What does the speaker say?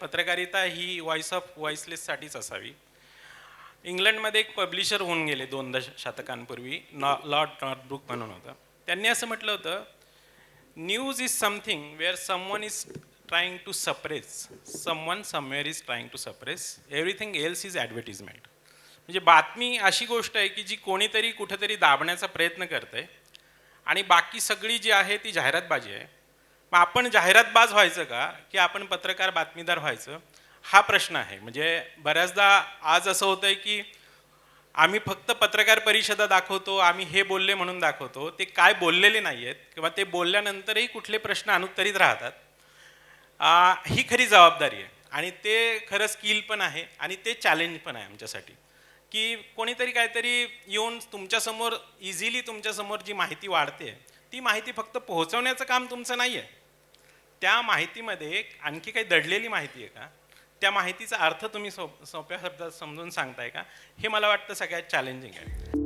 पत्रकारिता ही voice of व्हॉइसलेससाठीच असावी. इंग्लंडमध्ये एक पब्लिशर होऊन गेले 2 शतकांपूर्वी, लॉर्ड नॉर्थब्रुक म्हणून होतं. त्यांनी असं म्हटलं होतं, news is something where someone is trying to suppress, someone somewhere is trying to suppress, everything else is advertisement. म्हणजे बातमी अशी गोष्ट आहे की जी कोणीतरी कुठेतरी दाबण्याचा प्रयत्न करते आणि बाकी सगळी जी आहे ती जाहिरातबाजी आहे. मग आपण जाहिरातबाज व्हायचं का की आपण पत्रकार बातमीदार व्हायचं, हा प्रश्न आहे. म्हणजे बऱ्याचदा आज असं होतंय की आम्ही फक्त पत्रकार परिषदा दाखवतो, आम्ही हे बोलले म्हणून दाखवतो, ते काय बोललेले नाही आहेत किंवा ते बोलल्यानंतरही कुठले प्रश्न अनुत्तरित राहतात. ही खरी जबाबदारी आहे आणि ते खरं स्किल पण आहे आणि ते चॅलेंज पण आहे आमच्यासाठी, की कोणीतरी काहीतरी येऊन तुमच्यासमोर इझिली तुमच्यासमोर जी माहिती वाढते ती माहिती फक्त पोहोचवण्याचं काम तुमचं नाही आहे. त्या माहितीमध्ये आणखी काही दडलेली माहिती आहे का, त्या माहितीचा अर्थ तुम्ही सोप्या शब्दात समजून सांगताय का, हे मला वाटतं सगळ्यात चॅलेंजिंग आहे.